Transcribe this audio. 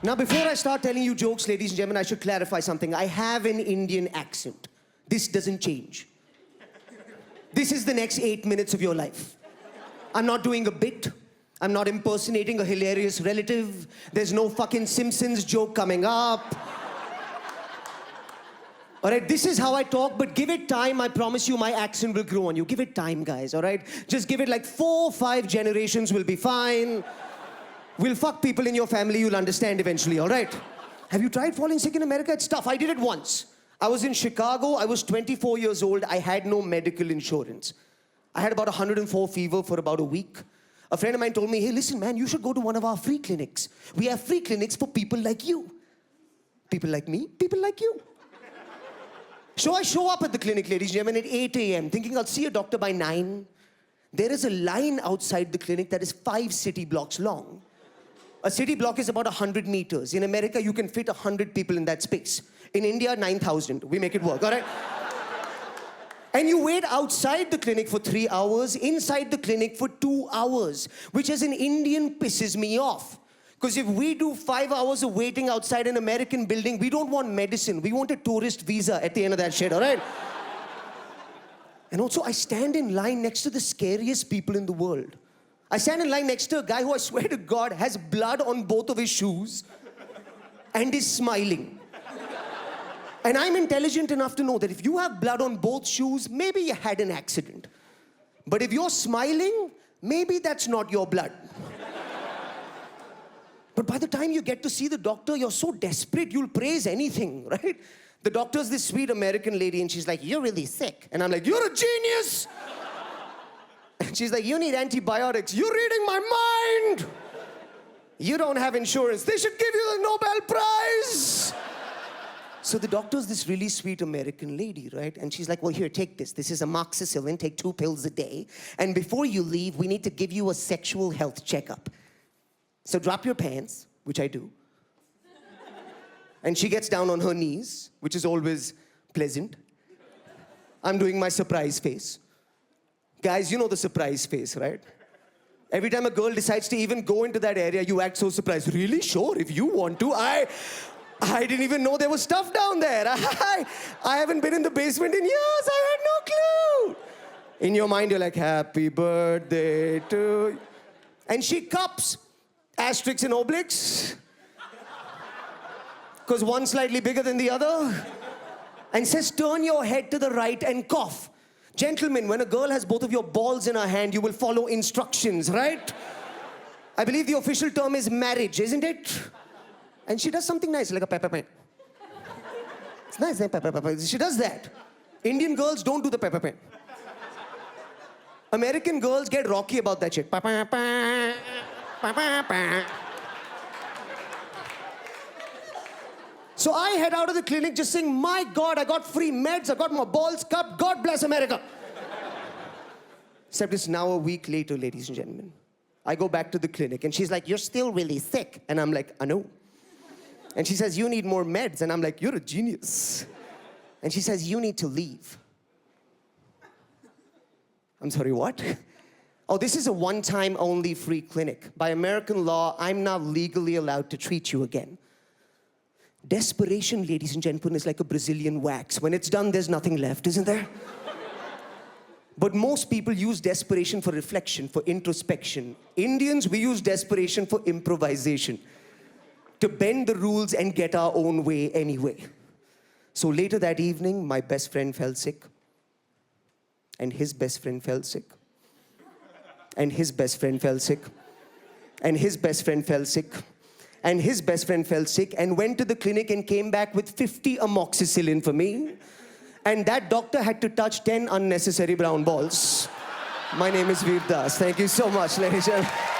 Now, before I start telling you jokes, ladies and gentlemen, I should clarify something. I have an Indian accent. This doesn't change. This is the next 8 minutes of your life. I'm not doing a bit. I'm not impersonating a hilarious relative. There's no fucking Simpsons joke coming up. All right, this is how I talk, but give it time. I promise you my accent will grow on you. Give it time, guys, all right? Just give it like 4 or 5 generations, will be fine. We'll fuck people in your family, you'll understand eventually, all right? Have you tried falling sick in America? It's tough. I did it once. I was in Chicago. I was 24 years old. I had no medical insurance. I had about 104 fever for about a week. A friend of mine told me, hey, listen, man, you should go to one of our free clinics. We have free clinics for people like you. People like me, people like you. So I show up at the clinic, ladies and gentlemen, at 8 a.m., thinking I'll see a doctor by 9. There is a line outside the clinic that is 5 city blocks long. A city block is about 100 meters. In America, you can fit 100 people in that space. In India, 9,000. We make it work, all right? And you wait outside the clinic for 3 hours, inside the clinic for 2 hours, which as an Indian pisses me off. Because if we do 5 hours of waiting outside an American building, we don't want medicine. We want a tourist visa at the end of that shit, all right? And also, I stand in line next to the scariest people in the world. I stand in line next to a guy who I swear to God has blood on both of his shoes and is smiling. And I'm intelligent enough to know that if you have blood on both shoes, maybe you had an accident. But if you're smiling, maybe that's not your blood. But by the time you get to see the doctor, you're so desperate, you'll praise anything, right? The doctor's this sweet American lady, and she's like, you're really sick. And I'm like, you're a genius! And she's like, you need antibiotics. You're reading my mind! You don't have insurance. They should give you the Nobel Prize! So the doctor's this really sweet American lady, right? And she's like, well, here, take this. This is amoxicillin. Take 2 pills a day. And before you leave, we need to give you a sexual health checkup. So drop your pants, which I do. And she gets down on her knees, which is always pleasant. I'm doing my surprise face. Guys, you know the surprise face, right? Every time a girl decides to even go into that area, you act so surprised. Really? Sure, if you want to. I didn't even know there was stuff down there. I haven't been in the basement in years. I had no clue. In your mind, you're like, happy birthday to you. And she cups asterisks and obliques, because one's slightly bigger than the other, and says, turn your head to the right and cough. Gentlemen, when a girl has both of your balls in her hand, you will follow instructions, right? I believe the official term is marriage, isn't it? And she does something nice, like a peppermint. It's nice, eh? Pepper. She does that. Indian girls don't do the peppermint. American girls get rocky about that shit. So I head out of the clinic just saying, my God, I got free meds, I got my balls cupped, God bless America. Except it's now a week later, ladies and gentlemen. I go back to the clinic and she's like, you're still really sick. And I'm like, I know. And she says, you need more meds. And I'm like, you're a genius. And she says, you need to leave. I'm sorry, what? Oh, this is a one-time only free clinic. By American law, I'm now legally allowed to treat you again. Desperation, ladies and gentlemen, is like a Brazilian wax. When it's done, there's nothing left, isn't there? But most people use desperation for reflection, for introspection. Indians, we use desperation for improvisation, to bend the rules and get our own way anyway. So later that evening, my best friend fell sick. And his best friend fell sick. And his best friend fell sick. And his best friend fell sick. And his best friend fell sick and went to the clinic and came back with 50 amoxicillin for me. And that doctor had to touch 10 unnecessary brown balls. My name is Veer Das. Thank you so much, ladies and gentlemen.